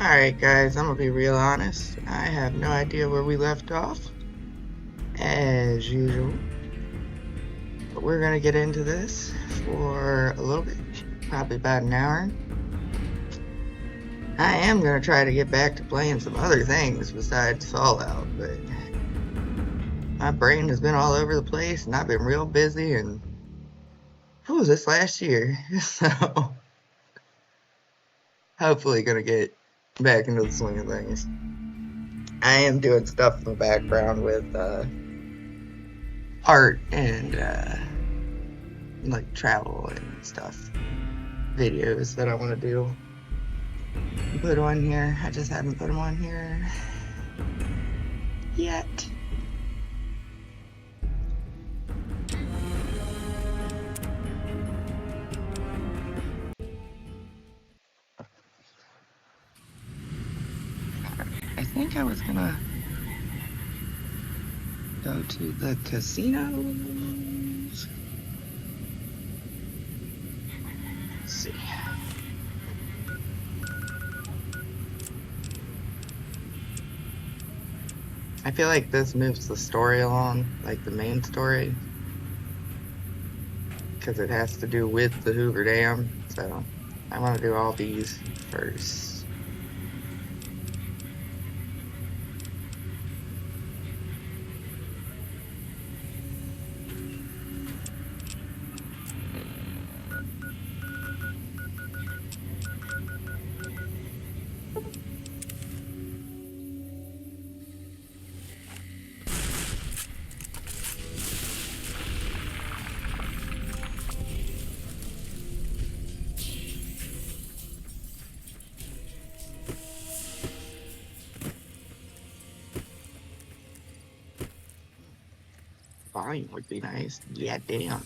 Alright guys, I'm gonna be real honest. I have no idea where we left off, as usual. But we're gonna get into this for a little bit, probably about an hour. I am gonna try to get back to playing some other things besides Fallout, but my brain has been all over the place and I've been real busy and who was this last year? So hopefully gonna get back into the swing of things. I am doing stuff in the background with art and like travel and stuff videos that I want to do put on here. I just haven't put them on here yet. I think I was gonna go to the casinos. Let's see. I feel like this moves the story along, like the main story, because it has to do with the Hoover Dam. So I want to do all these first. Volume would be nice. Yeah, damn.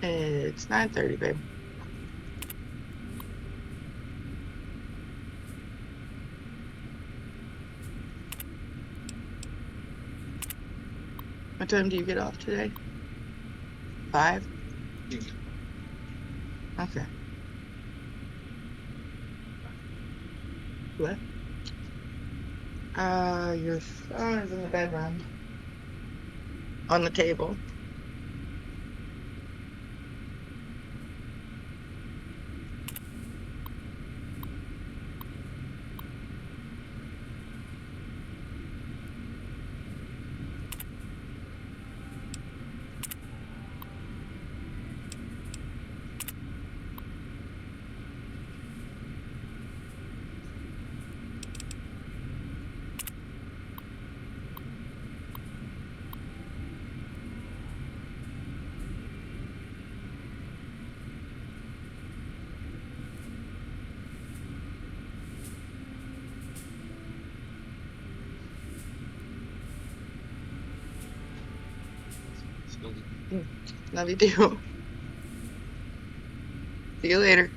It's 9:30, babe. What time do you get off today? 5? Okay. What? Your phone is in the bedroom. On the table. Love you too. See you later.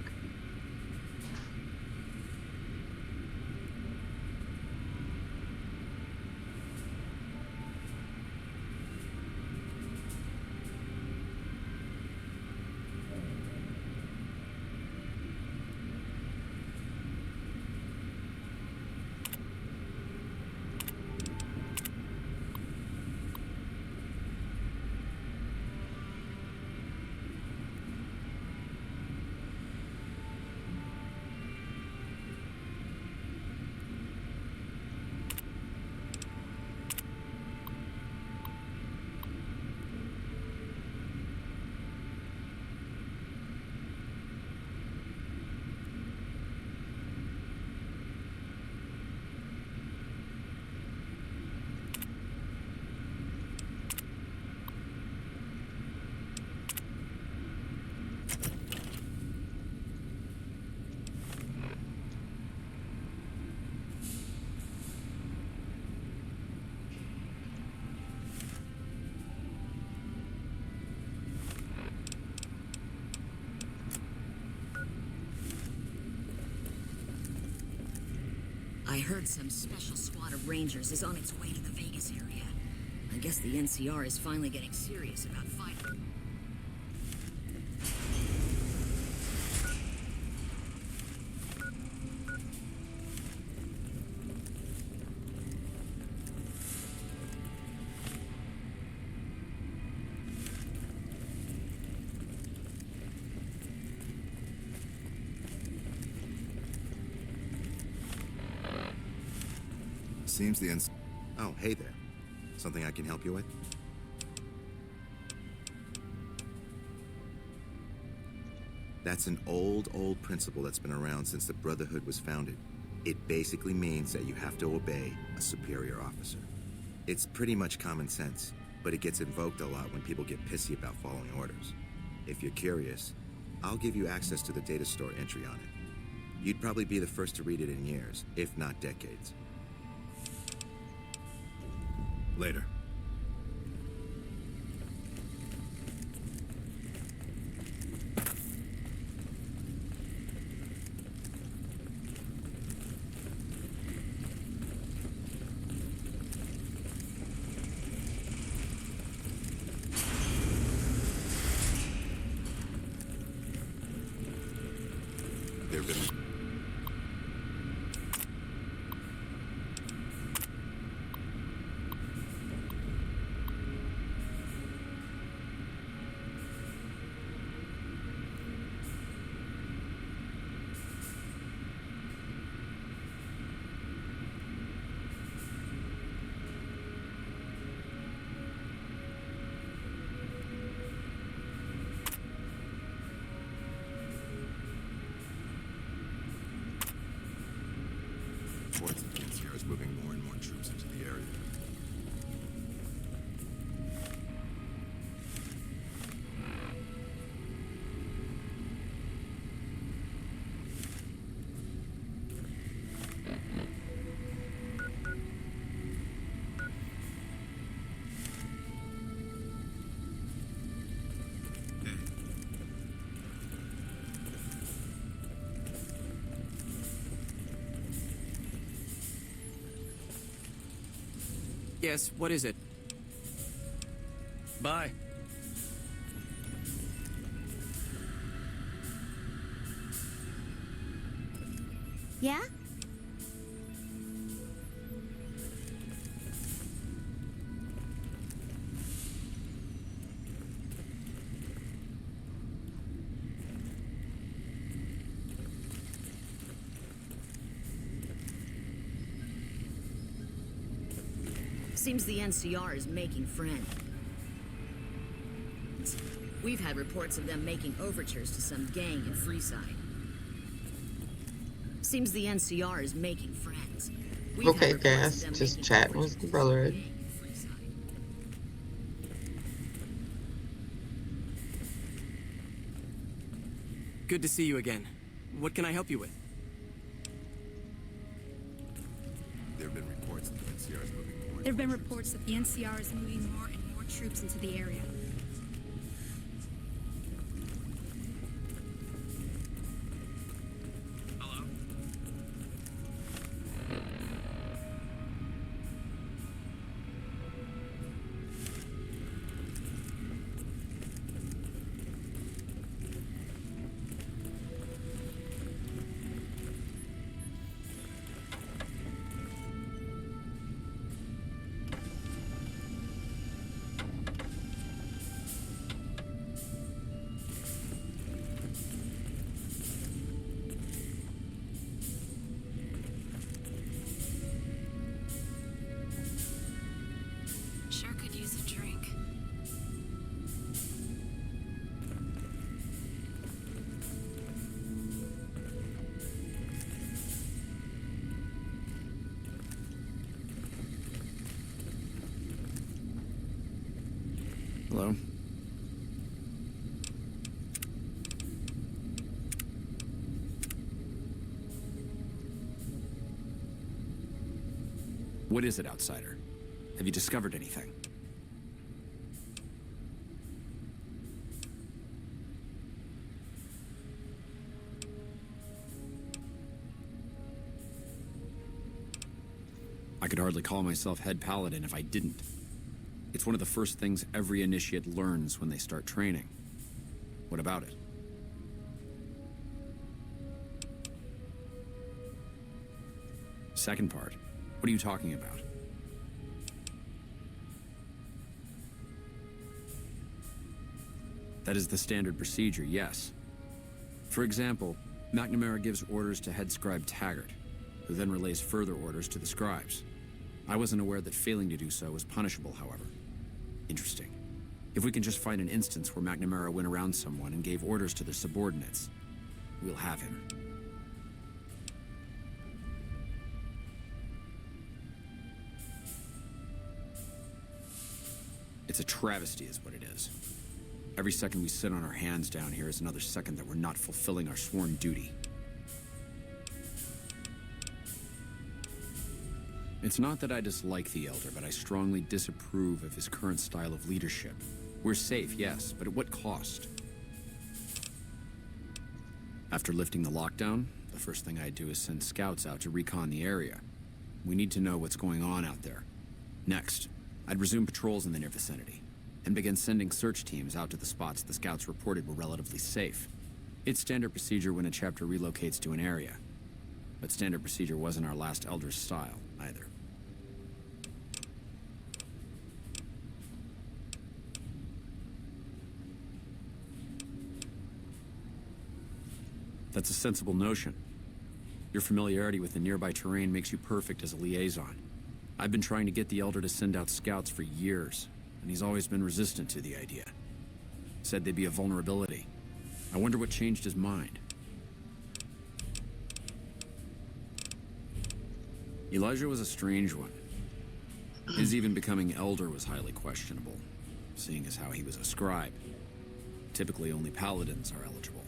I heard some special squad of Rangers is on its way to the Vegas area. I guess the NCR is finally getting serious about fighting. Seems the ins. Oh, hey there. Something I can help you with? That's an old principle that's been around since the Brotherhood was founded. It basically means that you have to obey a superior officer. It's pretty much common sense, but it gets invoked a lot when people get pissy about following orders. If you're curious, I'll give you access to the data store entry on it. You'd probably be the first to read it in years, if not decades. Later. There've been reports that the NCR is moving more and more troops into the area. Yes, what is it? Bye. Yeah? Seems the NCR is making friends. We've had reports of them making overtures to some gang in Freeside. Seems the NCR is making friends. We've had Okay, reports of guys, them just making chatting overtures with the to some Brotherhood. gang in Freeside. Good to see you again. What can I help you with? There have been reports that the NCR is moving more. There have been reports that the NCR is moving more and more troops into the area. What is it, outsider? Have you discovered anything? I could hardly call myself head paladin if I didn't. It's one of the first things every initiate learns when they start training. What about it? Second part. What are you talking about? That is the standard procedure, yes. For example, McNamara gives orders to head scribe Taggart, who then relays further orders to the scribes. I wasn't aware that failing to do so was punishable, however. Interesting. If we can just find an instance where McNamara went around someone and gave orders to their subordinates, we'll have him. It's a travesty is what it is. Every second we sit on our hands down here is another second that we're not fulfilling our sworn duty. It's not that I dislike the Elder, but I strongly disapprove of his current style of leadership. We're safe, yes, but at what cost? After lifting the lockdown, the first thing I'd do is send scouts out to recon the area. We need to know what's going on out there. Next, I'd resume patrols in the near vicinity, and begin sending search teams out to the spots the scouts reported were relatively safe. It's standard procedure when a chapter relocates to an area, but standard procedure wasn't our last Elder's style, either. That's a sensible notion. Your familiarity with the nearby terrain makes you perfect as a liaison. I've been trying to get the Elder to send out scouts for years, and he's always been resistant to the idea. Said they'd be a vulnerability. I wonder what changed his mind. Elijah was a strange one. His even becoming Elder was highly questionable, seeing as how he was a scribe. Typically, only paladins are eligible.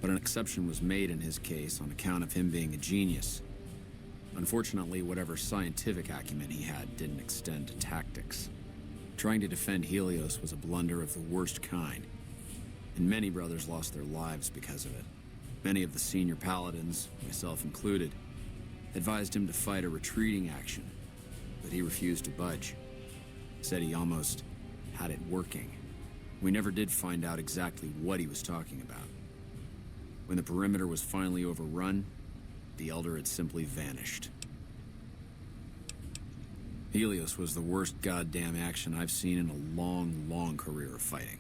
But an exception was made in his case on account of him being a genius. Unfortunately, whatever scientific acumen he had didn't extend to tactics. Trying to defend Helios was a blunder of the worst kind, and many brothers lost their lives because of it. Many of the senior paladins, myself included, advised him to fight a retreating action, but he refused to budge. Said he almost had it working. We never did find out exactly what he was talking about. When the perimeter was finally overrun, the Elder had simply vanished. Helios was the worst goddamn action I've seen in a long, long career of fighting.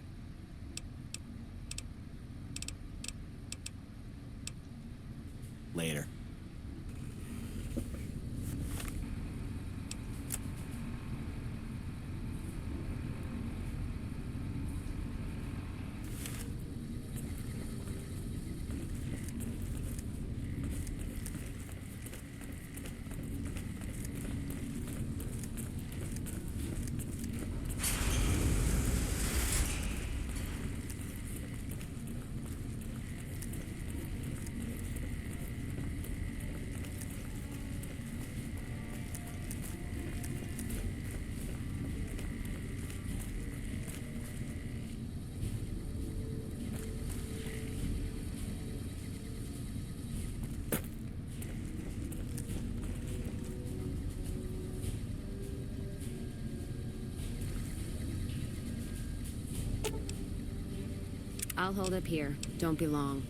Later. I'll hold up here. Don't be long.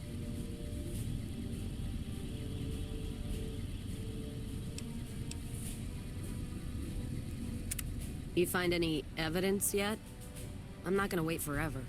You find any evidence yet? I'm not gonna wait forever.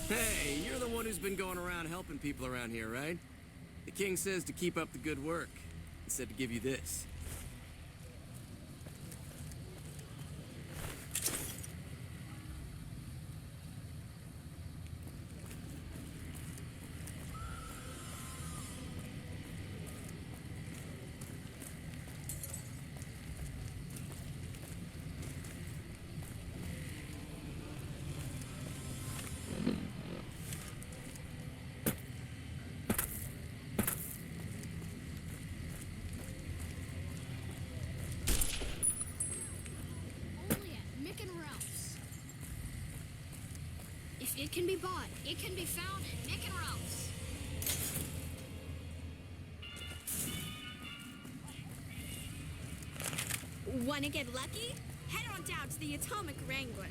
Hey, you're the one who's been going around helping people around here, right? The king says to keep up the good work. He said to give you this. Only at Mick and Ralph's. If it can be bought, it can be found at Mick and Ralph's. Wanna get lucky? Head on down to the Atomic Wrangler.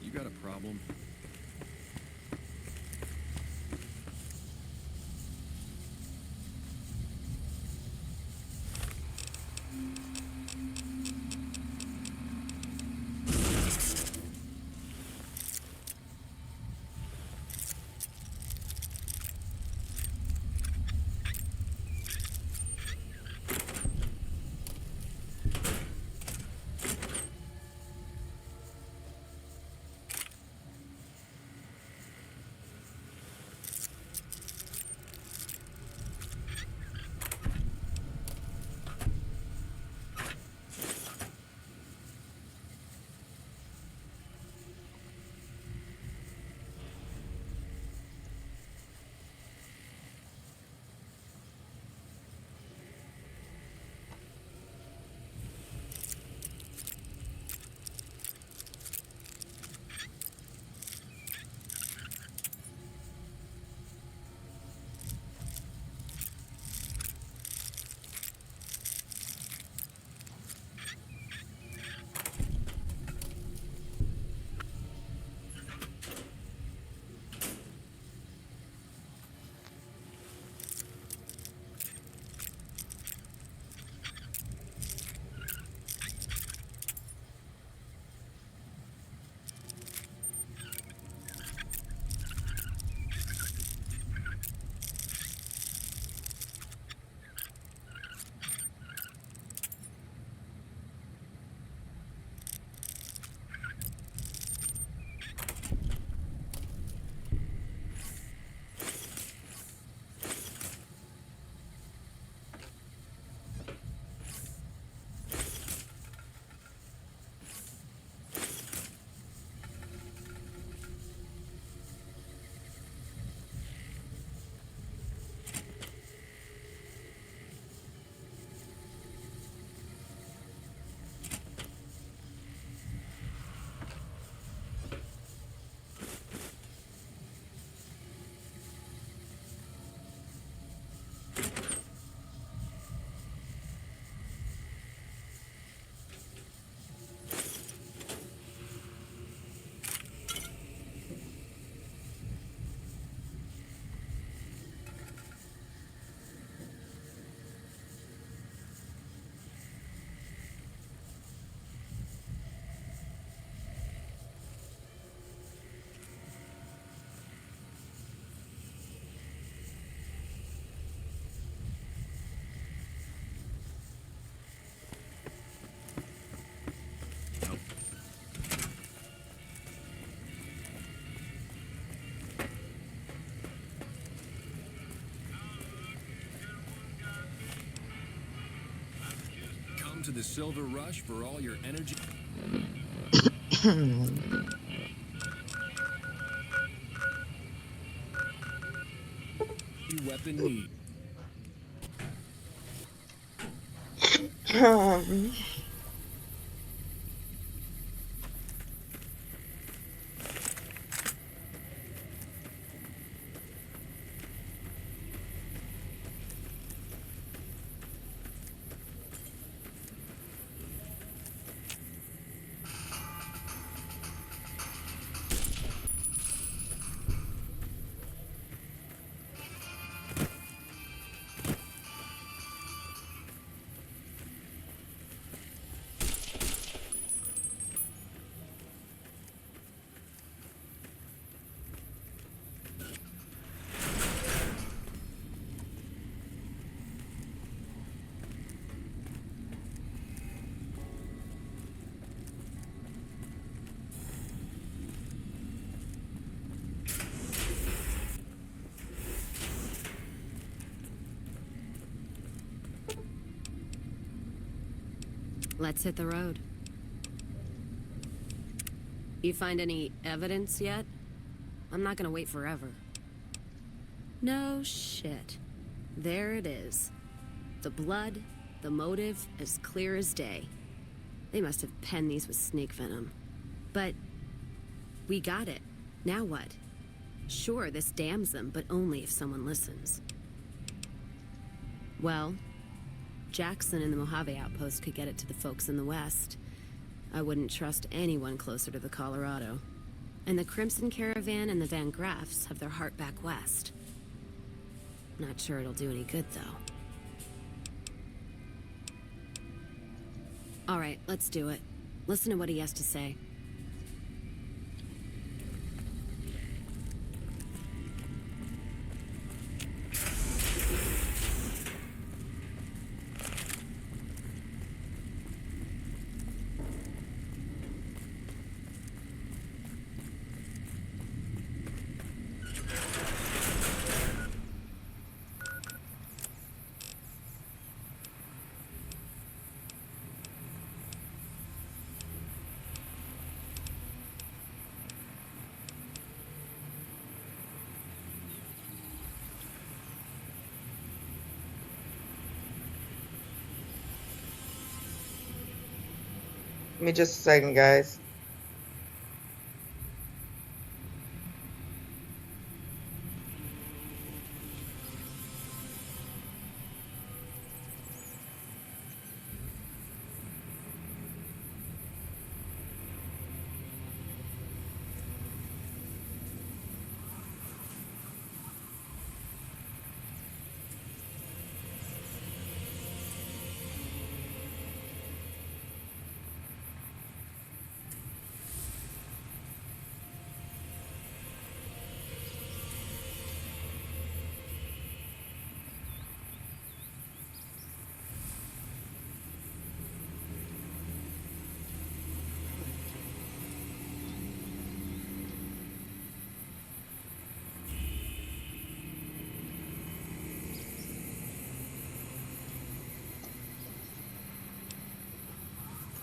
You got a problem? To the Silver Rush for all your energy. Weapon need. Let's hit the road. You find any evidence yet? I'm not gonna wait forever. No shit. There it is. The blood, the motive, as clear as day. They must have penned these with snake venom. But we got it. Now what? Sure, this damns them, but only if someone listens. Well, Jackson and the Mojave outpost could get it to the folks in the West. I wouldn't trust anyone closer to the Colorado. And the Crimson Caravan and the Van Graffs have their heart back west. Not sure it'll do any good, though. All right, let's do it. Listen to what he has to say. Give me just a second, guys.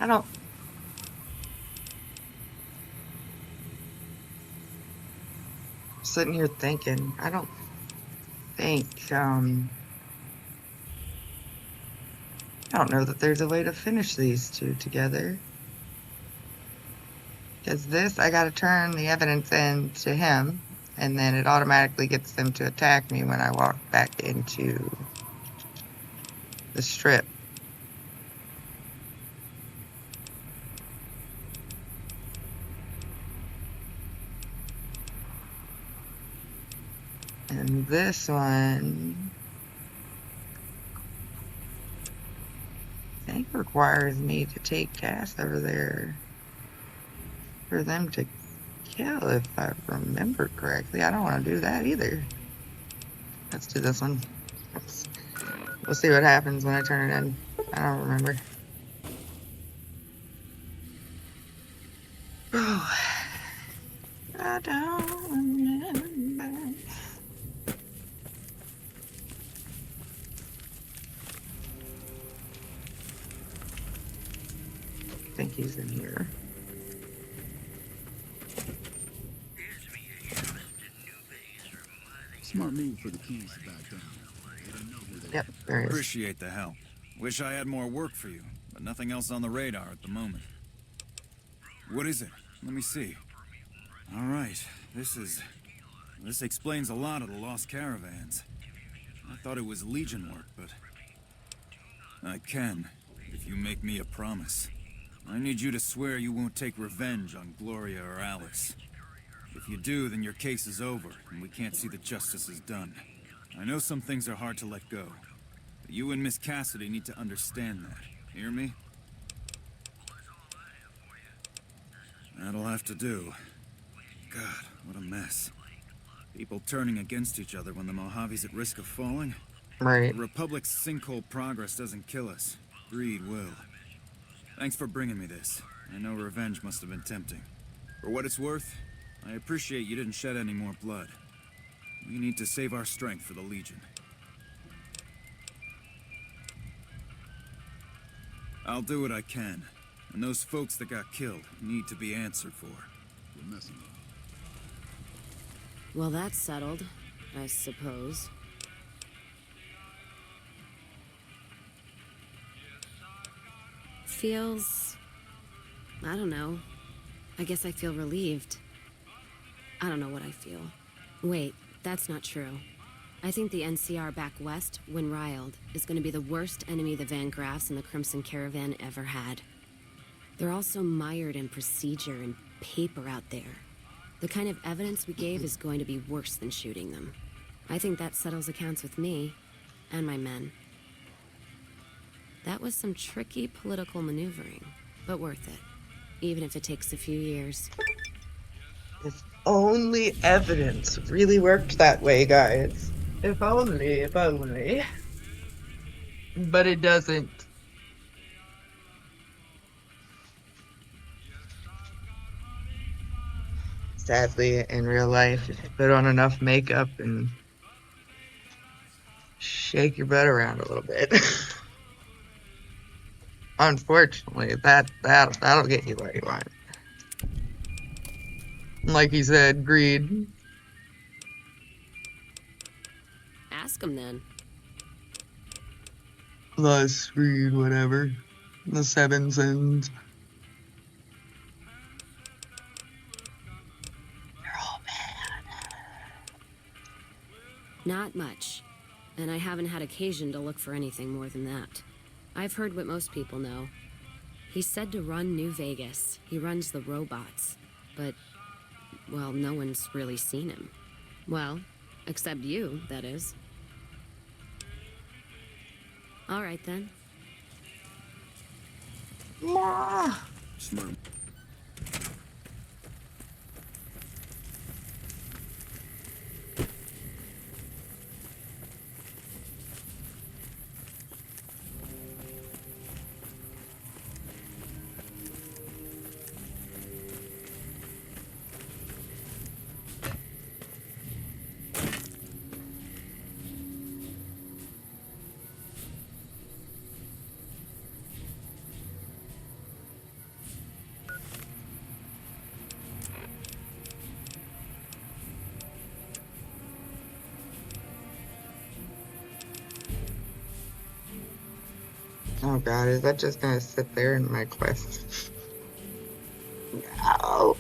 I don't... Sitting here thinking, I don't think, I don't know that there's a way to finish these two together. Because this, I gotta turn the evidence in to him, and then it automatically gets them to attack me when I walk back into the strip. And this one, I think requires me to take Cass over there for them to kill, if I remember correctly. I don't want to do that either. Let's do this one. We'll see what happens when I turn it in. I don't remember. Oh, I don't remember. I think he's in here. Smart move for the Kings to back down. Yep, there he is. Appreciate the help. Wish I had more work for you, but nothing else on the radar at the moment. What is it? Let me see. All right, this explains a lot of the lost caravans. I thought it was Legion work, but I can, if you make me a promise. I need you to swear you won't take revenge on Gloria or Alice. If you do, then your case is over, and we can't see that justice is done. I know some things are hard to let go, but you and Miss Cassidy need to understand that. Hear me? That'll have to do. God, what a mess. People turning against each other when the Mojave's at risk of falling. Right. The Republic's sinkhole progress doesn't kill us. Greed will. Thanks for bringing me this. I know revenge must have been tempting. For what it's worth, I appreciate you didn't shed any more blood. We need to save our strength for the Legion. I'll do what I can. And those folks that got killed need to be answered for. We're messing up. Well, that's settled, I suppose. Feels... I don't know. I guess I feel relieved. I don't know what I feel. Wait, that's not true. I think the NCR back west, when riled, is going to be the worst enemy the Van Graffs and the Crimson Caravan ever had. They're all so mired in procedure and paper out there. The kind of evidence we gave is going to be worse than shooting them. I think that settles accounts with me and my men. That was some tricky political maneuvering, but worth it, even if it takes a few years. If only evidence really worked that way, guys. If only, if only. But it doesn't. Sadly, in real life, if you put on enough makeup and shake your butt around a little bit. Unfortunately, that'll get you where you want. Like you said, greed. Ask them then. Lust, greed, whatever. The seven sins. You're all bad. Not much. And I haven't had occasion to look for anything more than that. I've heard what most people know. He's said to run New Vegas. He runs the robots. But, well, no one's really seen him. Well, except you, that is. All right, then. Ma. Smart. Oh god, is that just gonna sit there in my quest? No.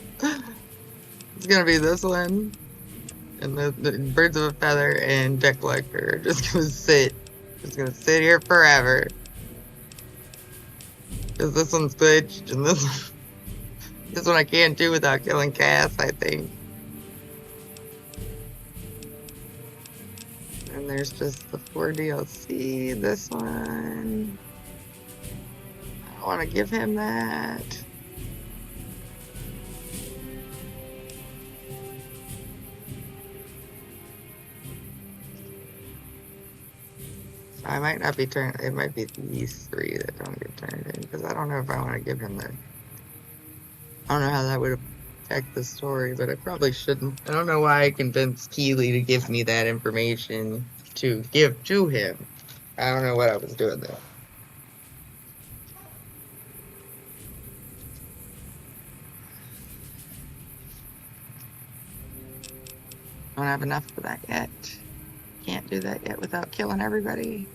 It's gonna be this one. And the Birds of a Feather and Deck Collector are just gonna sit. Just gonna sit here forever. Because this one's glitched, and this one I can't do without killing Cass, I think. And there's just the 4 DLC, this one. I don't want to give him that. I might not be turned. It might be these 3 that don't get turned in, because I don't know if I want to give him that. I don't know how that would affect the story, but I probably shouldn't. I don't know why I convinced Keeley to give me that information to give to him. I don't know what I was doing there. Don't have enough for that yet. Can't do that yet without killing everybody.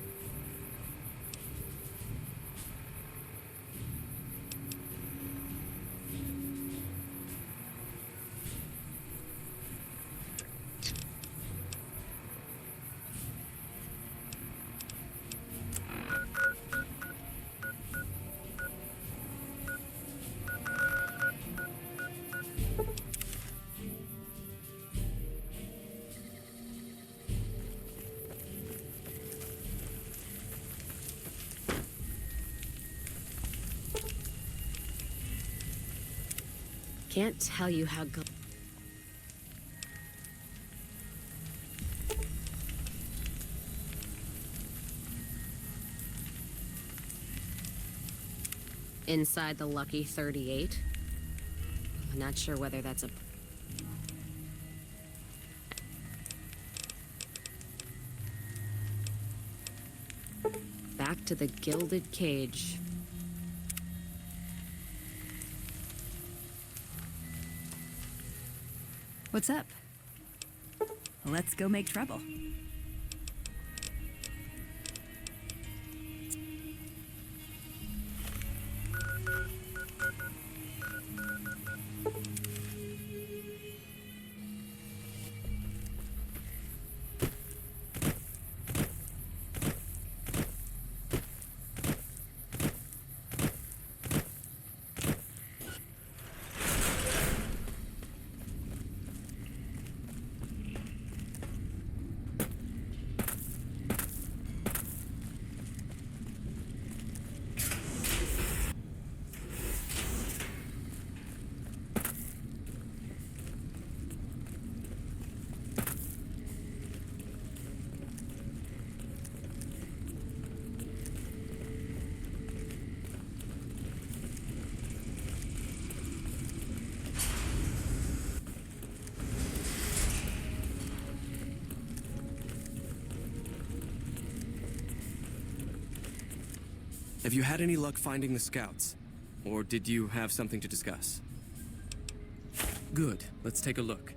Can't tell you how good. Inside the Lucky 38. I'm not sure whether that's a... Back to the Gilded Cage. What's up? Let's go make trouble. Have you had any luck finding the scouts? Or did you have something to discuss? Good. Let's take a look.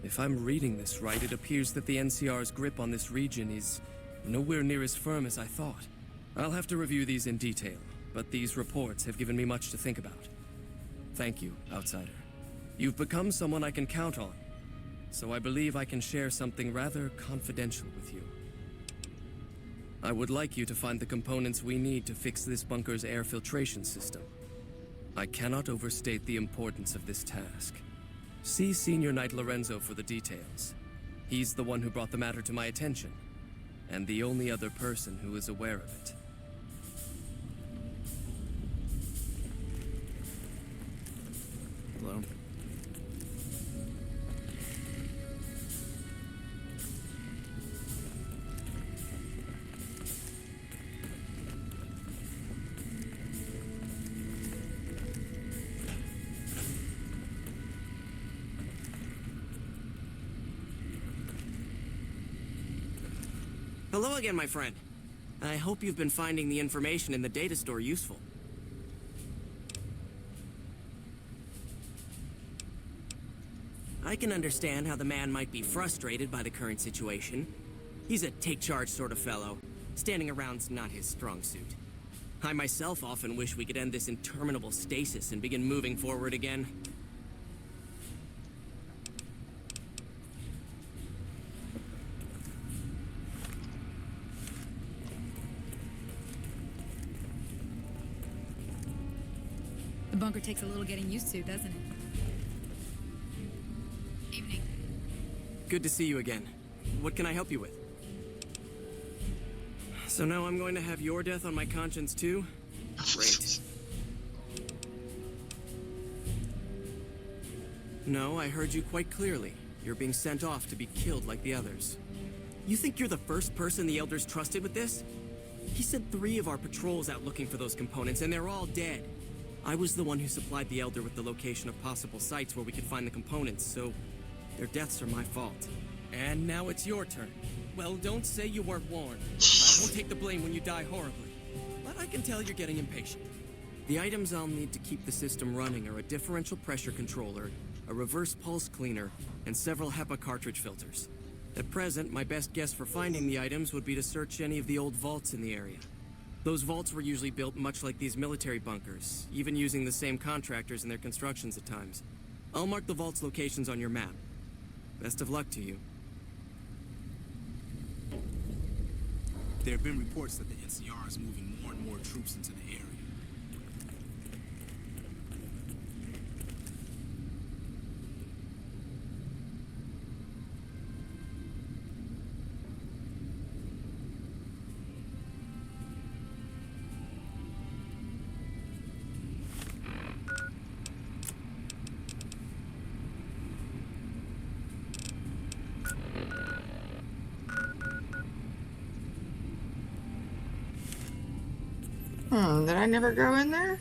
If I'm reading this right, it appears that the NCR's grip on this region is nowhere near as firm as I thought. I'll have to review these in detail, but these reports have given me much to think about. Thank you, Outsider. You've become someone I can count on, so I believe I can share something rather confidential with you. I would like you to find the components we need to fix this bunker's air filtration system. I cannot overstate the importance of this task. See Senior Knight Lorenzo for the details. He's the one who brought the matter to my attention, and the only other person who is aware of it. Hello? Hello again, my friend. I hope you've been finding the information in the data store useful. I can understand how the man might be frustrated by the current situation. He's a take-charge sort of fellow. Standing around's not his strong suit. I myself often wish we could end this interminable stasis and begin moving forward again. The bunker takes a little getting used to, doesn't it? Evening. Good to see you again. What can I help you with? So now I'm going to have your death on my conscience too? Great. No, I heard you quite clearly. You're being sent off to be killed like the others. You think you're the first person the Elders trusted with this? He sent 3 of our patrols out looking for those components, and they're all dead. I was the one who supplied the Elder with the location of possible sites where we could find the components, so their deaths are my fault. And now it's your turn. Well, don't say you weren't warned. I won't take the blame when you die horribly. But I can tell you're getting impatient. The items I'll need to keep the system running are a differential pressure controller, a reverse pulse cleaner, and several HEPA cartridge filters. At present, my best guess for finding the items would be to search any of the old vaults in the area. Those vaults were usually built much like these military bunkers, even using the same contractors in their constructions at times. I'll mark the vault's locations on your map. Best of luck to you. There have been reports that the NCR is moving more and more troops into the area. Did I never go in there?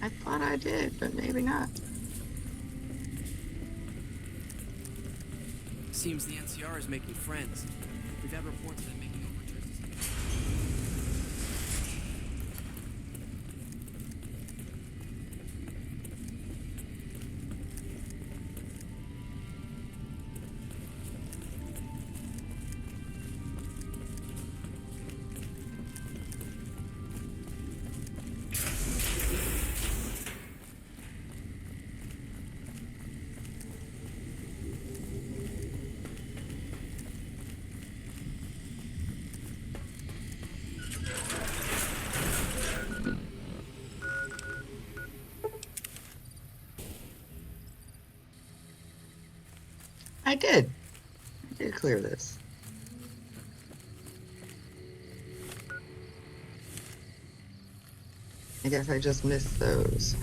I thought I did, but maybe not. Seems the NCR is making friends. We've had reports of them making overtures. did. I did clear this. I guess I just missed those.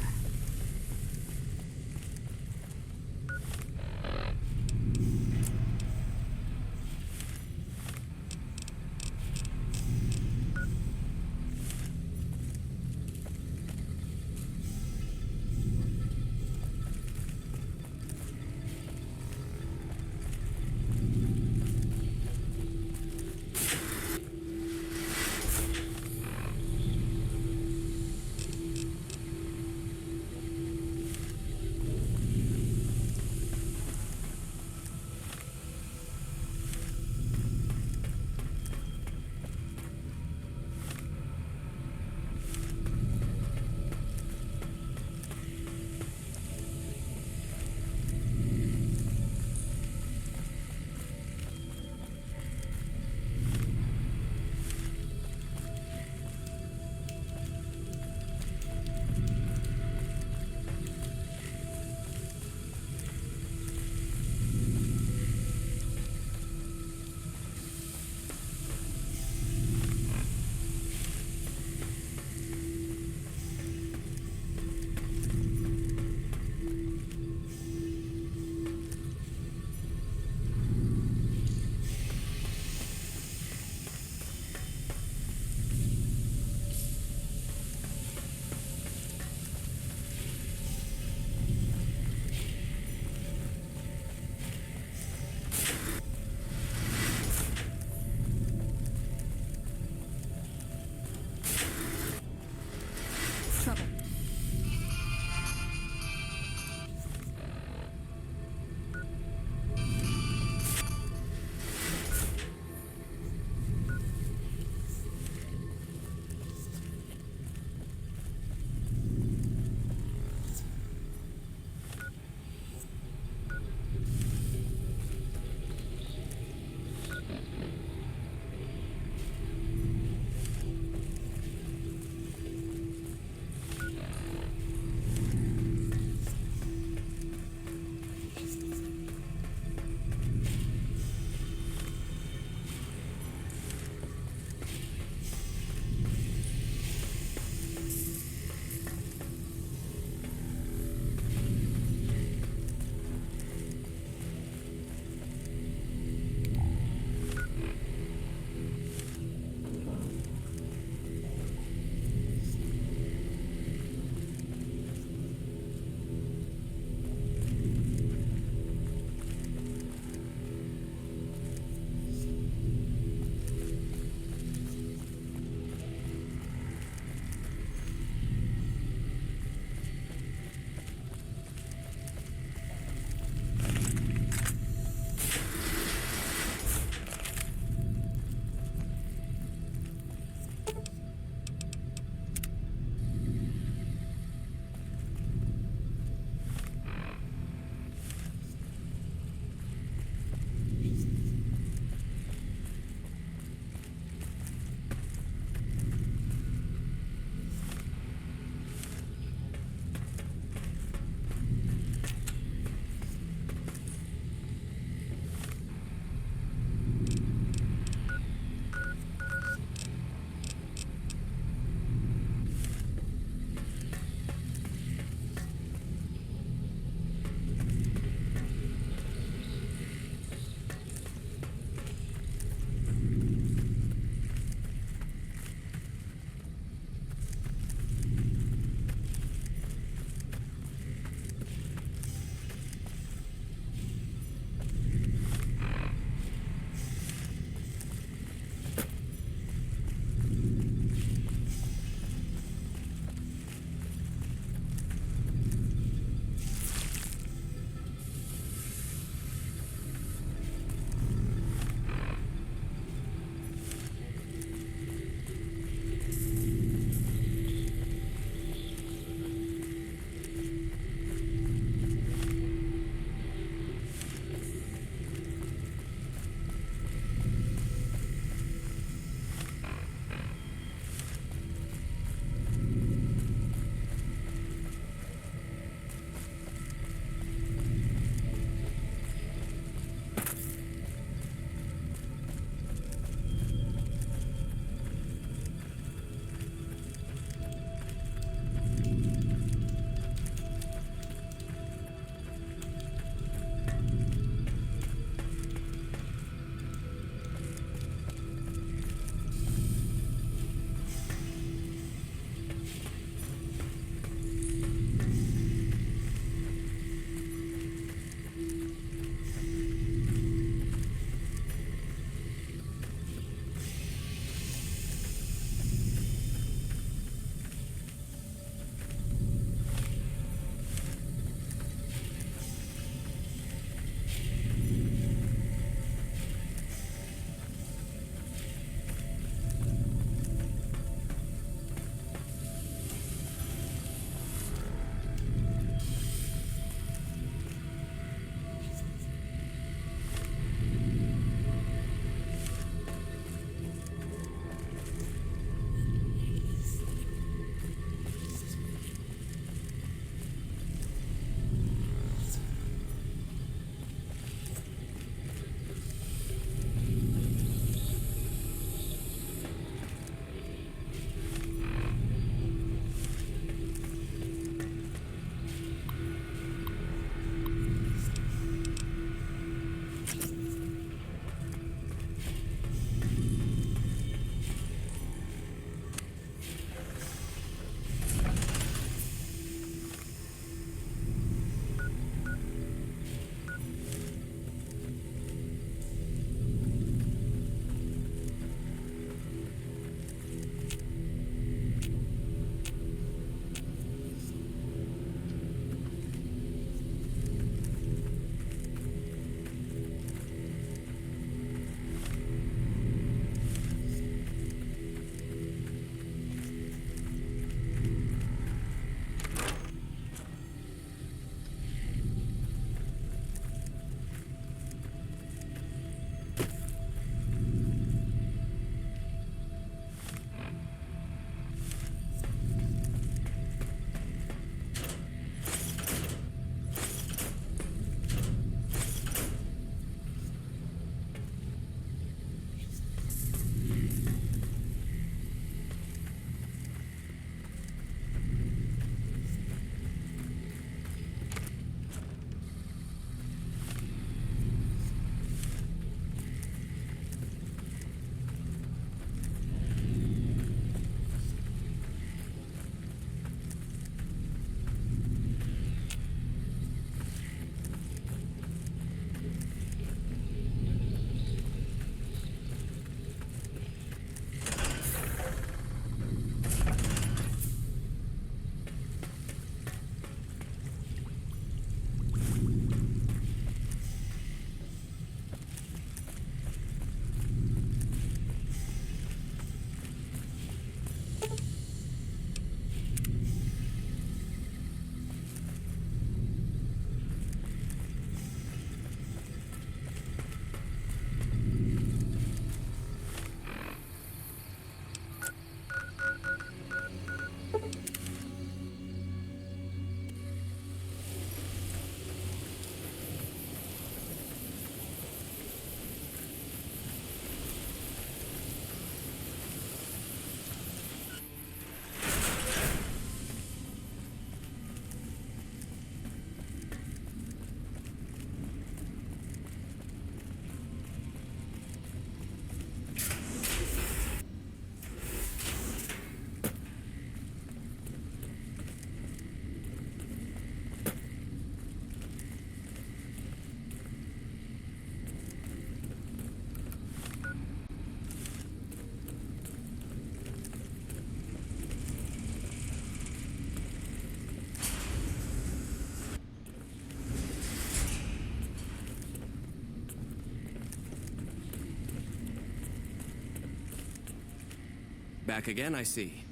Back again, I see.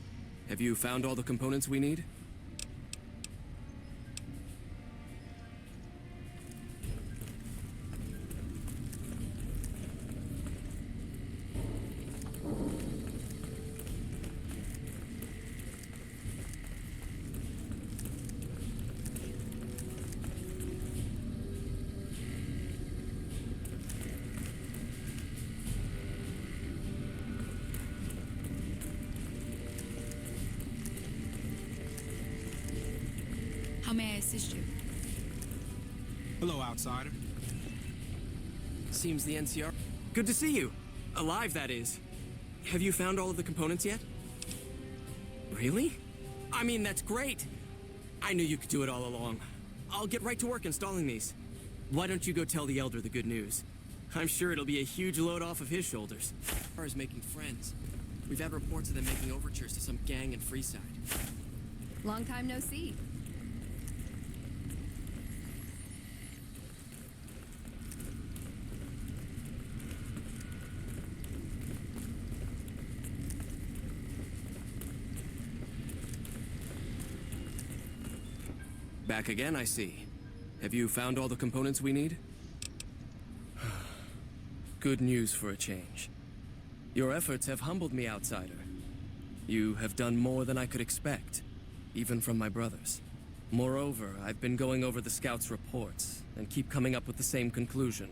Have you found all the components we need? How may I assist you? Hello, outsider. Seems the NCR... Good to see you. Alive, that is. Have you found all of the components yet? Really? I mean, that's great. I knew you could do it all along. I'll get right to work installing these. Why don't you go tell the Elder the good news? I'm sure it'll be a huge load off of his shoulders. As far as making friends, we've had reports of them making overtures to some gang in Freeside. Long time no see. Back again, I see. Have you found all the components we need? Good news for a change. Your efforts have humbled me, outsider. You have done more than I could expect, even from my brothers. Moreover, I've been going over the scouts' reports, and keep coming up with the same conclusion.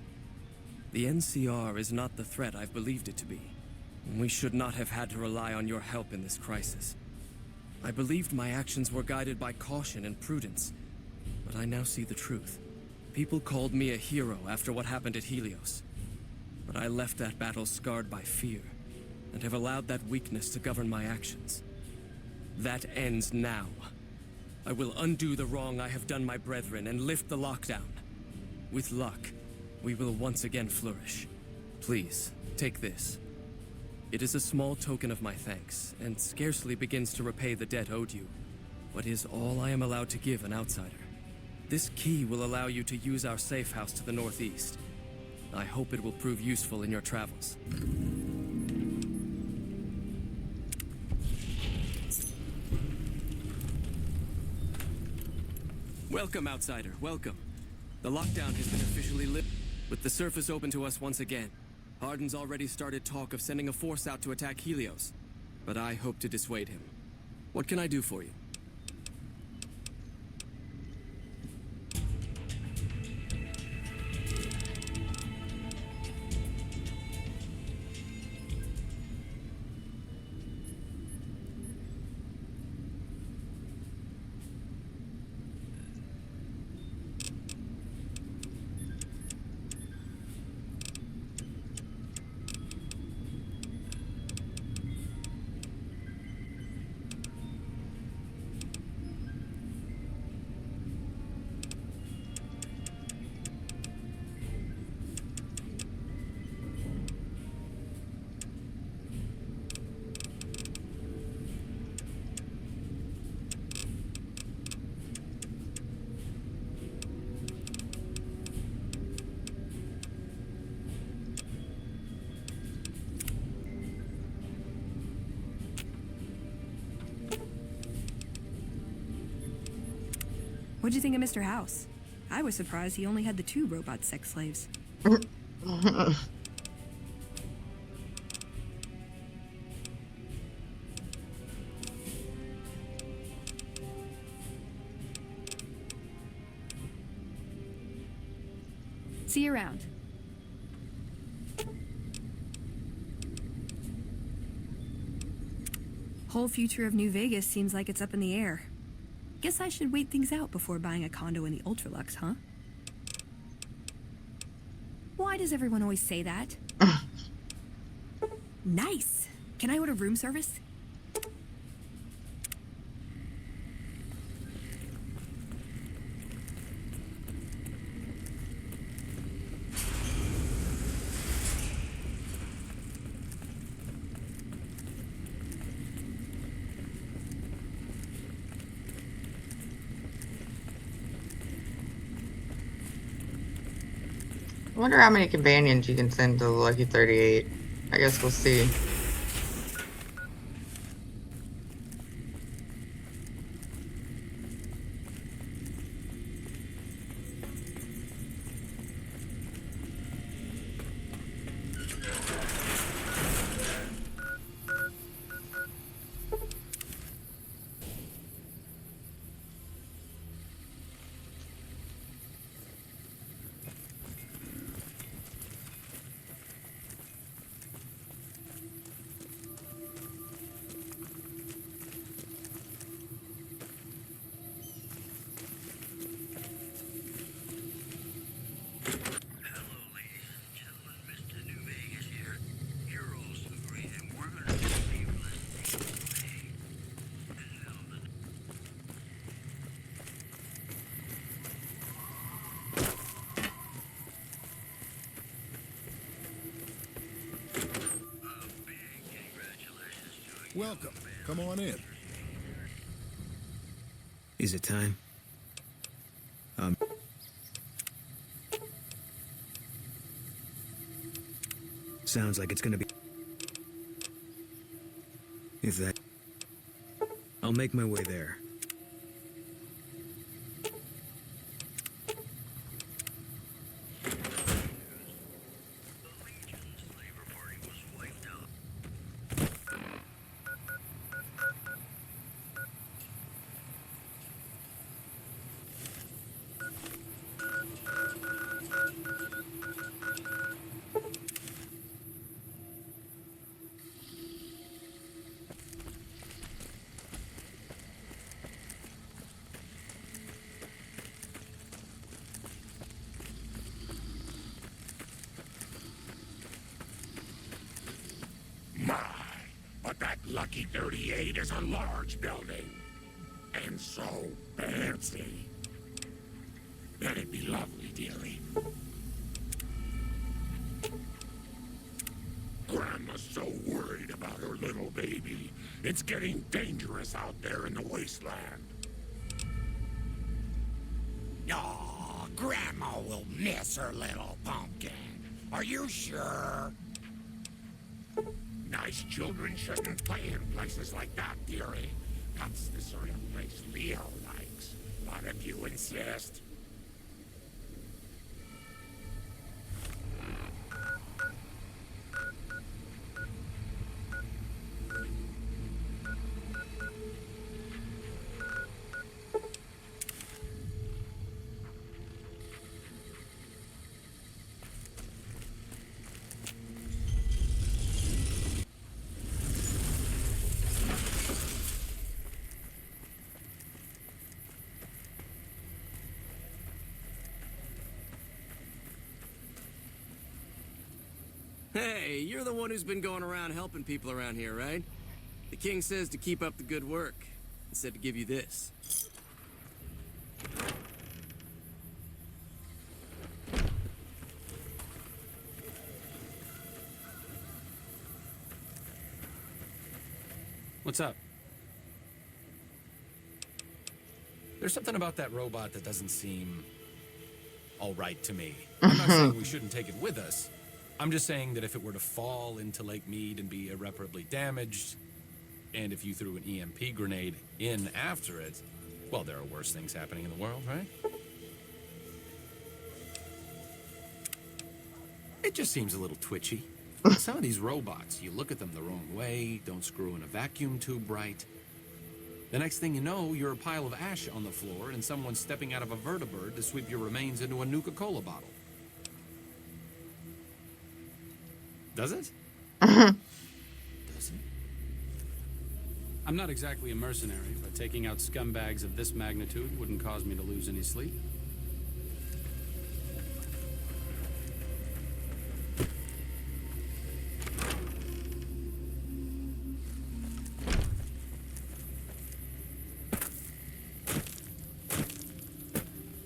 The NCR is not the threat I've believed it to be. We should not have had to rely on your help in this crisis. I believed my actions were guided by caution and prudence, but I now see the truth. People called me a hero after what happened at Helios. But I left that battle scarred by fear, and have allowed that weakness to govern my actions. That ends now. I will undo the wrong I have done my brethren and lift the lockdown. With luck, we will once again flourish. Please, take this. It is a small token of my thanks, and scarcely begins to repay the debt owed you, but is all I am allowed to give an outsider. This key will allow you to use our safe house to the northeast. I hope it will prove useful in your travels. Welcome, outsider, welcome. The lockdown has been officially lifted, with the surface open to us once again. Hardin's already started talk of sending a force out to attack Helios, but I hope to dissuade him. What can I do for you? What'd you think of Mr. House? I was surprised he only had the 2 robot sex slaves. See you around. Whole future of New Vegas seems like it's up in the air. Guess I should wait things out before buying a condo in the Ultralux, huh? Why does everyone always say that? Nice! Can I order room service? I wonder how many companions you can send to the Lucky 38. I guess we'll see. Welcome. Come on in. Is it time? Sounds like it's gonna be... If that... I'll make my way there. But that Lucky 38 is a large building. And so fancy. That'd be lovely, dearie. Grandma's so worried about her little baby. It's getting dangerous out there in the wasteland. Aw, Grandma will miss her little pumpkin. Are you sure? Nice children shouldn't play in places like that, dearie. That's the sort of place Leo likes. But if you insist... Hey, you're the one who's been going around helping people around here, right? The king says to keep up the good work. He said to give you this. What's up? There's something about that robot that doesn't seem all right to me. I'm not saying we shouldn't take it with us. I'm just saying that if it were to fall into Lake Mead and be irreparably damaged, and if you threw an EMP grenade in after it, well, there are worse things happening in the world, right? It just seems a little twitchy. Some of these robots, you look at them the wrong way, don't screw in a vacuum tube right. The next thing you know, you're a pile of ash on the floor and someone's stepping out of a vertibird to sweep your remains into a Nuka-Cola bottle. Does it? Does it? I'm not exactly a mercenary, but taking out scumbags of this magnitude wouldn't cause me to lose any sleep.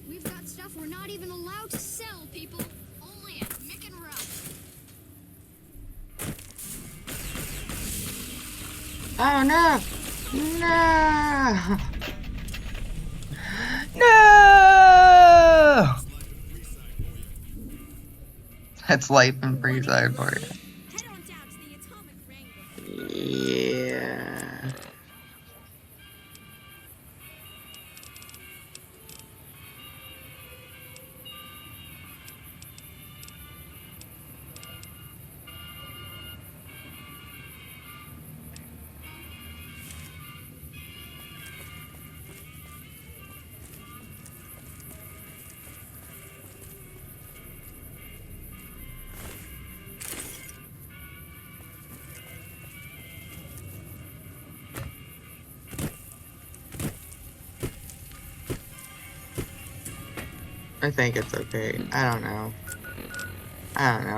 We've got stuff we're not even allowed to sell, people. Only at Mick and Ralph. Oh no! No! No! That's life in Freeside for you. Yeah. I think it's okay. I don't know.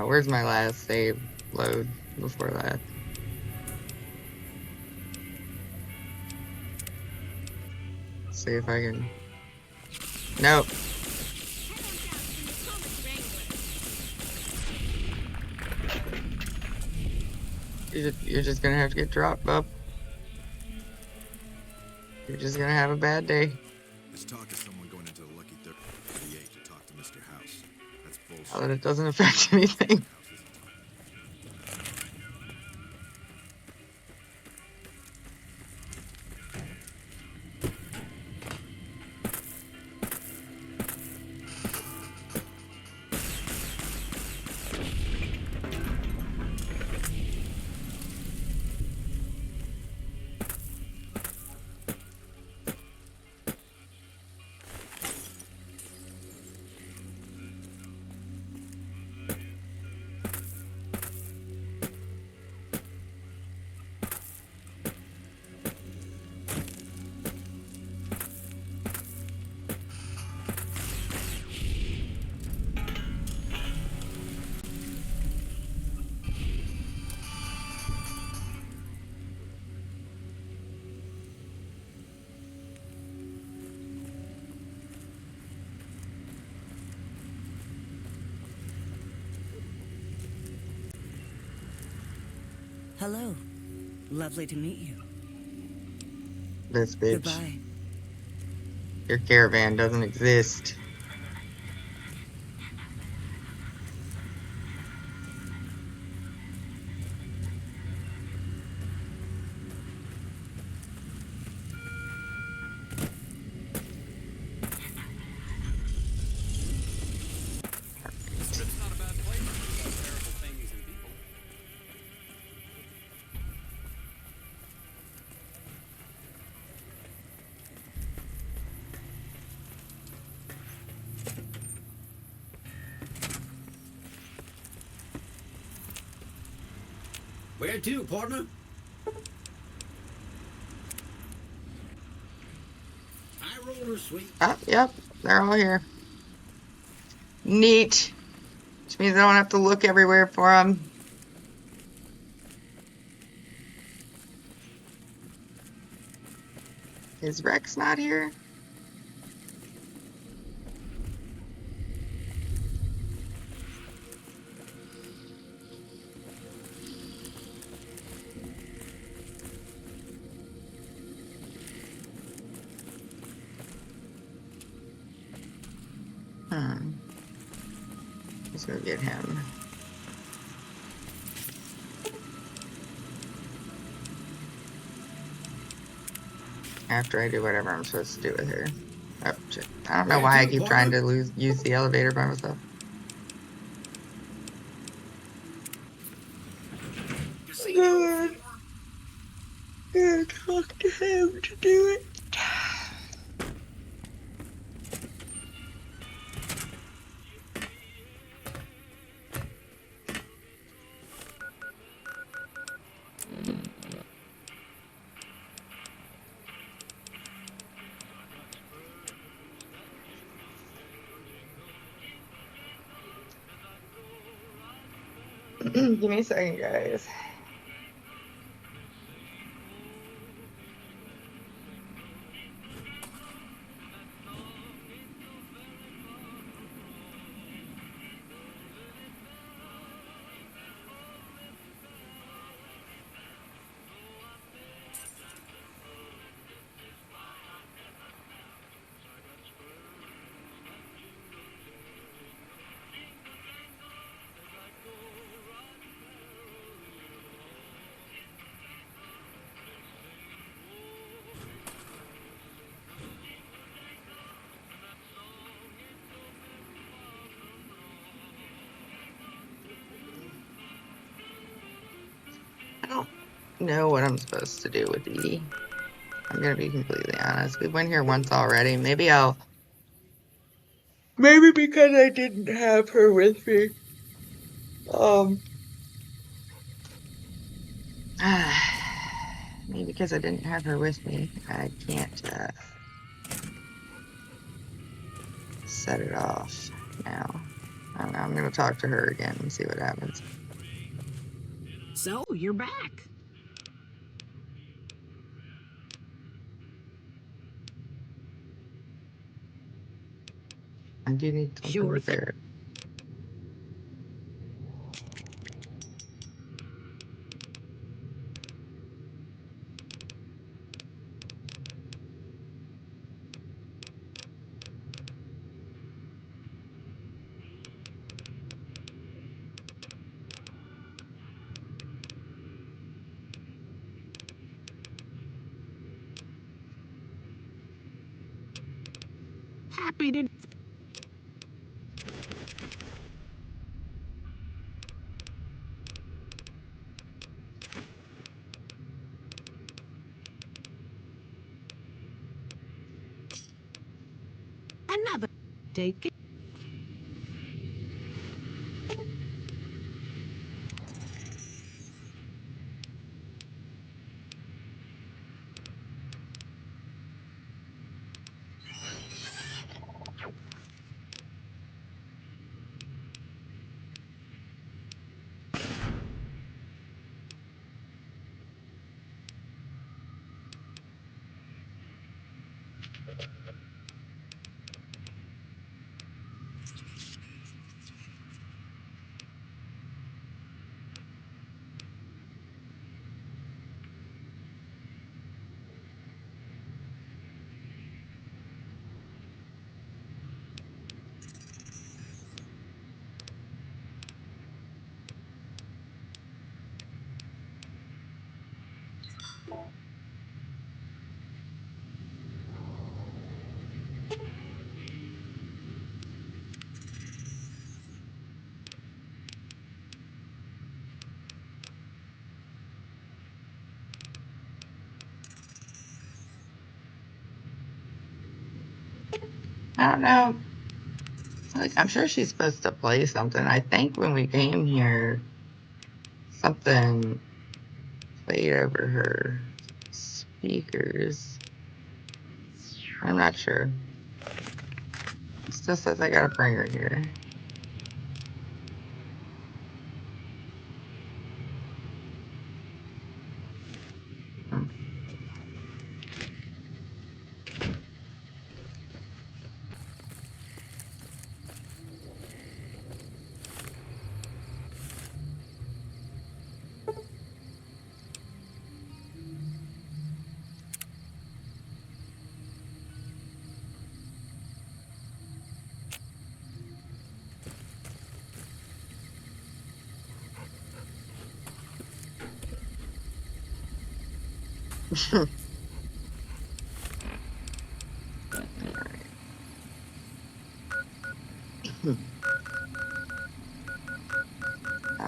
Where's my last save load before that? Let's see if I can... Nope. You're just gonna have to get dropped, bub. You're just gonna have a bad day. There's talk of someone going into the Lucky 38 to talk to Mr. House. That's bullshit. Now that it doesn't affect anything. Hello. Lovely to meet you. This bitch. Goodbye. Your caravan doesn't exist. It's not a bad place to do terrible things and people. Where to, partner? High roller, sweet. Oh, yep. They're all here. Neat. Which means I don't have to look everywhere for them. Is Rex not here? Let's go get him. After I do whatever I'm supposed to do with her. Oh, shit. I don't know why I keep trying to use the elevator by myself. Good. Good. Talk to him to do it. Give me a second, guys. I don't know what I'm supposed to do with Edie. I'm gonna be completely honest. We went here once already. Maybe because I didn't have her with me. Maybe because I didn't have her with me, I can't set it off now. I don't know. I'm gonna talk to her again and see what happens. So, you're back. I do need something repaired. beat another. Take it. I don't know. Like, I'm sure she's supposed to play something. I think when we came here, something played over her speakers. I'm not sure. It still says I gotta bring her here.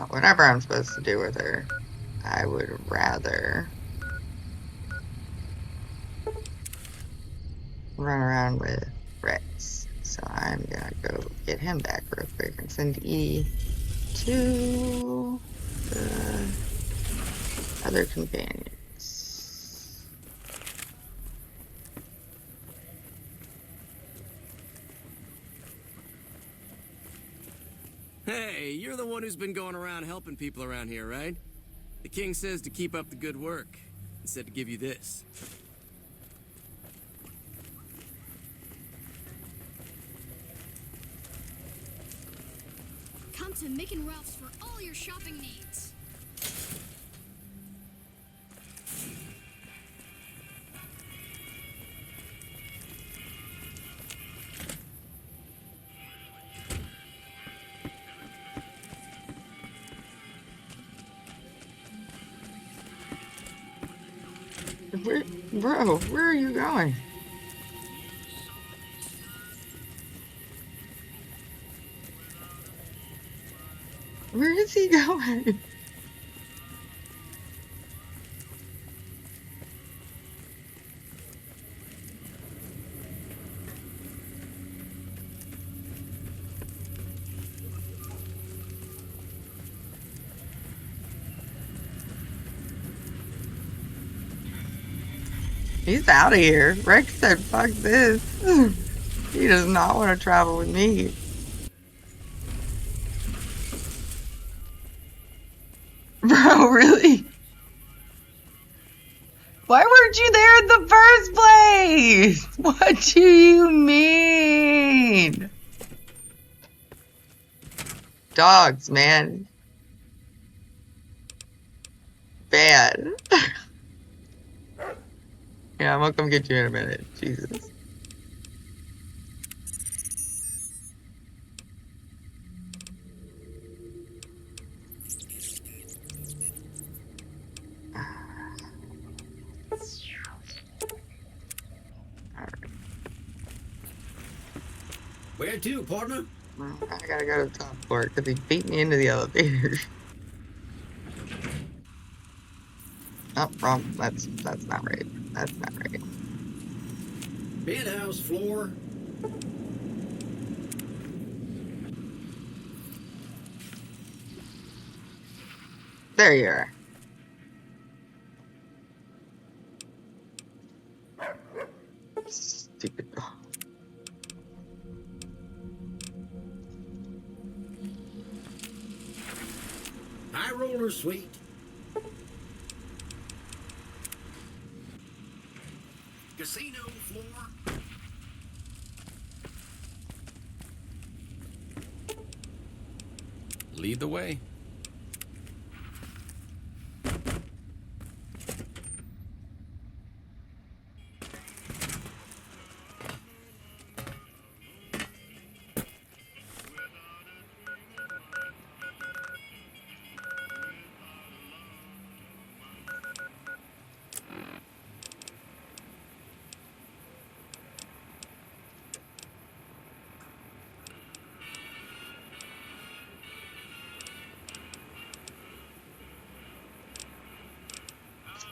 Whatever I'm supposed to do with her, I would rather run around with Rex. So I'm gonna go get him back real quick and send E to the other companions. Hey, you're the one who's been going around helping people around here, right? The king says to keep up the good work, and said to give you this. Come to Mick and Ralph's for all your shopping needs. Bro, where are you going? Where is he going? He's out of here. Rex said, fuck this. He does not want to travel with me. Bro, really? Why weren't you there in the first place? What do you mean? Dogs, man. Bad. Yeah, I'm gonna come get you in a minute. Jesus. Where to, partner? I gotta go to the top floor because he beat me into the elevator. Oh, wrong. That's not right. That's not right. Penthouse floor. There you are. Stupid dog. High roller suite. Casino floor. Lead the way.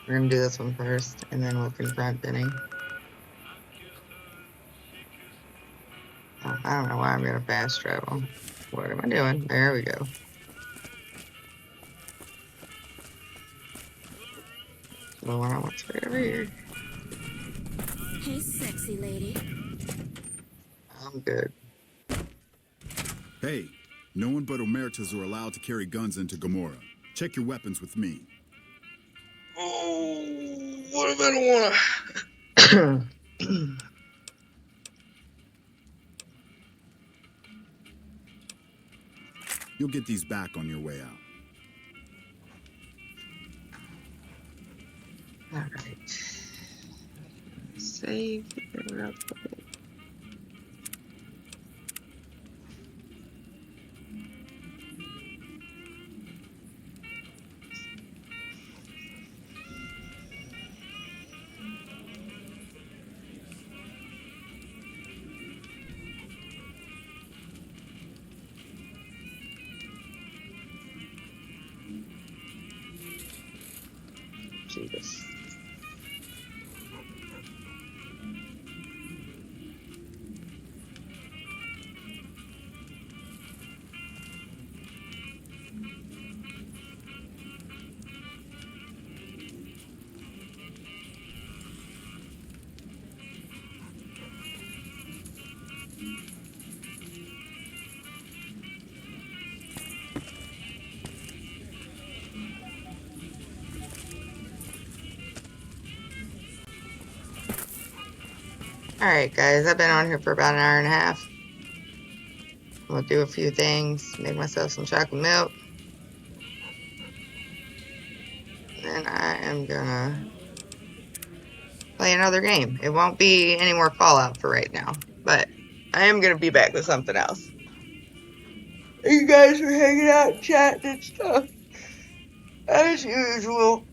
We're gonna do this one first, and then we'll confront Benny. Oh, I don't know why I'm gonna fast travel. What am I doing? There we go. The one I want straight over here. Hey, sexy lady. I'm good. Hey, no one but Omertas are allowed to carry guns into Gomorrah. Check your weapons with me. Oh, what if I don't wanna? You'll get these back on your way out. Alright. Save it real quick. Jesus. Alright guys, I've been on here for about an hour and a half. I'm gonna do a few things, make myself some chocolate milk. Then I am gonna play another game. It won't be any more Fallout for right now, but I am gonna be back with something else. You guys are hanging out, chatting and stuff, as usual.